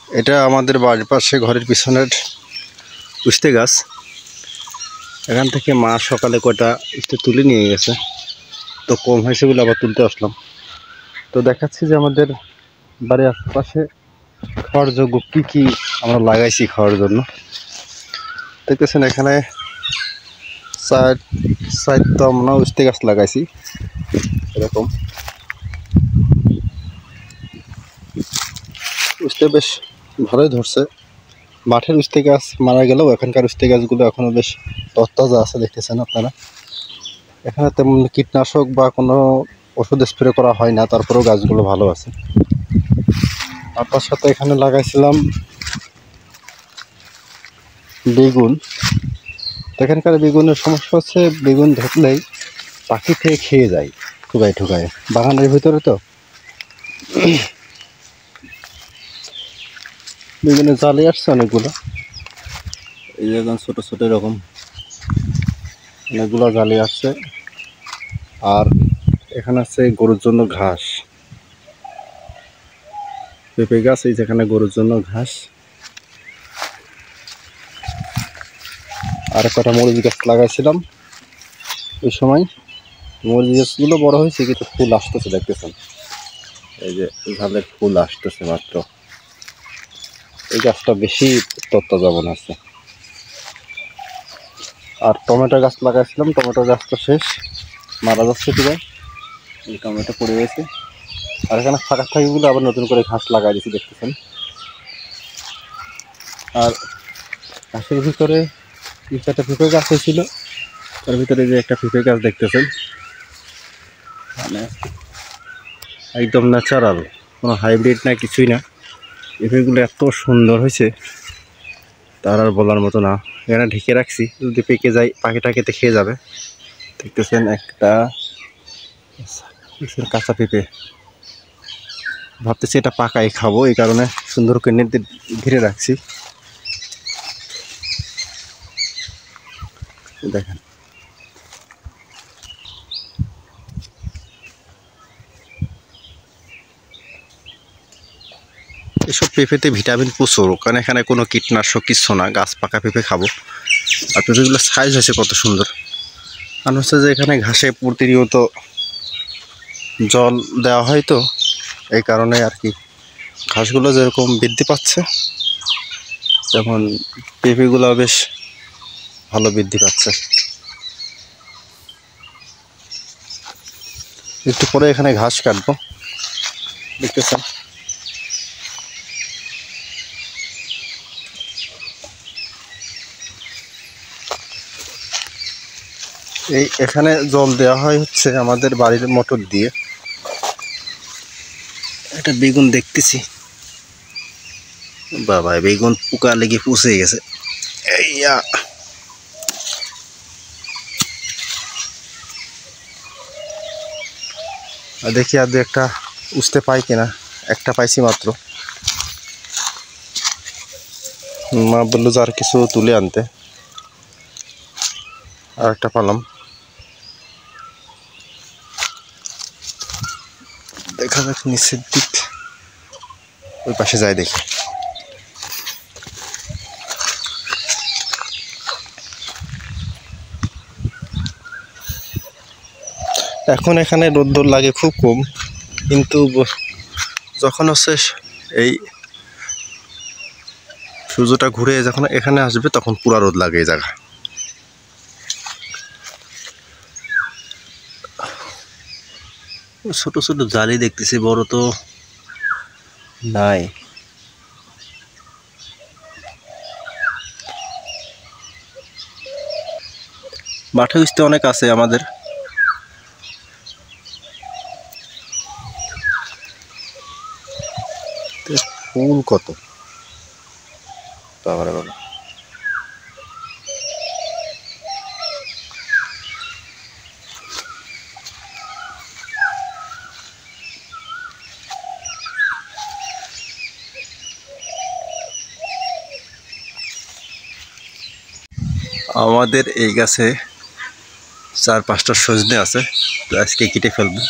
এটা আমাদের বাড়ির পাশে ঘরের পিছনের উস্তে গাছ। এখান থেকে মা সকালে কয়টা উস্তে তুলে নিয়ে গেছে, তো কম হয়েছে বলে আবার তুলতে আসলাম। তো দেখাচ্ছি যে আমাদের বাড়ির আশেপাশে খাওয়ার যোগ্য কী কী আমরা লাগাইছি খাওয়ার জন্য। দেখতেছেন এখানে চারটা আমরা উস্তে গাছ লাগাইছি। এরকম উস্তে বেশ ভালোই ধরছে। মাঠের উস্তে গাছ মারা গেলেও এখানকার উস্তে গাছগুলো এখনো বেশ তরতাজা আছে, দেখতেছেন আপনারা। এখানে তেমন কীটনাশক বা কোনো ওষুধ স্প্রে করা হয় না, তারপরেও গাছগুলো ভালো আছে। আর তার সাথে এখানে লাগাইছিলাম বেগুন। এখানকার বেগুনের সমস্যা হচ্ছে বেগুন ধরলেই পাখি থেকে খেয়ে যায় ঠুকায় ঠুকায়, বাগানের ভিতরে তো। বেগুনের জালে আসছে অনেকগুলো, এই যে ছোটো ছোটো এরকম অনেকগুলো জালে আসছে। আর এখানে আছে গরুর জন্য ঘাস, পেঁপে গাছ, এই যেখানে গরুর জন্য ঘাস। আর কটা মরিচ গাছ লাগাইছিলাম ওই সময়। মরিচ গাছগুলো বড় হয়েছে, কিন্তু ফুল আসতেছে, দেখতেছেন এই যে ঝালের ফুল আসতেছে মাত্র। এই গাছটা বেশি তরতাজা মনে আছে। আর টমেটো গাছ লাগাইছিলাম, টমেটো গাছ তো শেষ, মারা যাচ্ছে কিনা, এই টমেটো পড়ে গেছে। আর এখানে ফাঁকা থাকিগুলো আবার নতুন করে ঘাস লাগাই দিয়েছি, দেখতেছেন। আর ঘাসের ভিতরে একটা পেঁপে গাছ হয়েছিল, তার ভিতরে যে একটা পেঁপে গাছ দেখতেছেন, মানে একদম ন্যাচারাল, কোনো হাইব্রিড না, কিছুই না। পেঁপেগুলো এত সুন্দর হয়েছে তার আর বলার মতো না। এখানে ঢেকে রাখছি, যদি পেকে যায় পাখিটা খেতে খেয়ে যাবে। দেখতেছেন একটা কাঁচা পেঁপে, ভাবতেছি এটা পাকাই খাবো, এই কারণে সুন্দর করে নেট ঘিরে রাখছি। দেখেন এসব পেঁপেতে ভিটামিন প্রচুর, কারণ এখানে কোনো কীটনাশক কিছু না, গাছ পাকা পেঁপে খাবো। আর পেঁপেগুলো সাইজ হয়েছে কত সুন্দর। কারণ হচ্ছে যে এখানে ঘাসে প্রতিনিয়ত জল দেওয়া হয়, তো এই কারণে আর কি ঘাসগুলো যেরকম বৃদ্ধি পাচ্ছে, তেমন পেঁপেগুলো বেশ ভালো বৃদ্ধি পাচ্ছে। একটু পরে এখানে ঘাস কাটবো, দেখতেছেন। এই এখানে জল দেওয়া হয় হচ্ছে আমাদের বাড়ির মোটর দিয়ে। একটা বেগুন দেখতেছি, বাবা বেগুন পোকা লেগে পুষে গেছে। এইয়া দেখি আর দু একটা উঠতে পাই কিনা। একটা পাইছি মাত্র, মা বললো যে আর কিছু তুলে আনতে। আর একটা পালাম, দেখা যাক নিচের দিক, ওই পাশে যাই দেখি। এখন এখানে রোদ্দুর লাগে খুব কম, কিন্তু যখন হচ্ছে এই সূর্যটা ঘুরে যখন এখানে আসবে তখন পুরা রোদ লাগে এই জায়গা। ছোট ছোট জালি দেখতেছি, বড় তো নাই। মাঠে উঠতে অনেক আছে আমাদের। ফুল কত, বাবা বাবা। আমাদের এই গাছে 4-5টা সজনে আছে, তো আজকে কেটে ফেলবো।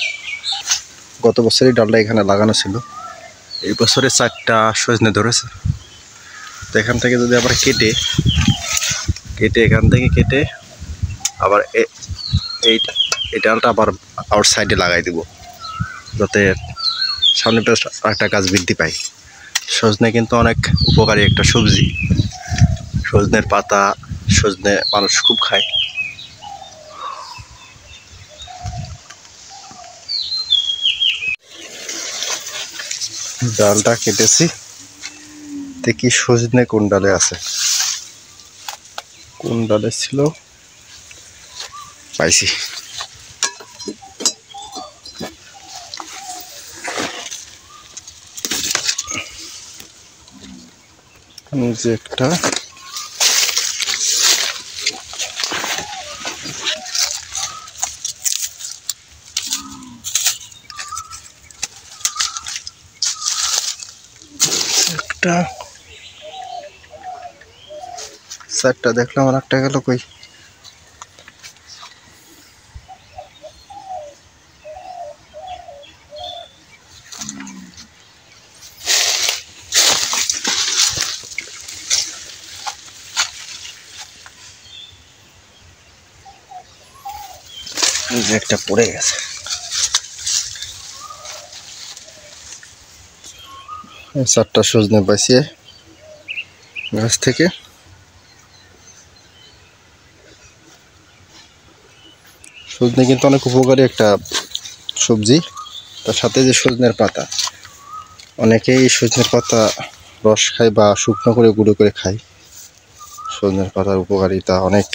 গত বছরই ডালটা এখানে লাগানো ছিল, এই বছরে 4টা সজনে ধরেছে। তো এখান থেকে যদি আবার কেটে এখান থেকে কেটে আবার এই ডালটা আবার আউট সাইডে লাগাই দিব, যাতে সামনে পেঁচ একটা গাছ বৃদ্ধি পায়। সজনে কিন্তু অনেক উপকারী একটা সবজি। সজনের পাতা, সজনে মানুষ খুব খায়। ডালটা কেটেছি, দেখি সজনে কোন ডালে আছে, কোন ডালে ছিল, পাইছি। যে একটা চারটা দেখলাম, আর একটা গেল কই? একটা পড়ে গেছে। চারটা সজনে পাইছি গাছ থেকে। সজনে কিন্তু অনেক উপকারী একটা সবজি। তার সাথে যে সজনের পাতা, অনেকেই সজনের পাতা রস খায় বা শুকনো করে গুঁড়ো করে খায়। সজনের পাতার উপকারিতা অনেক।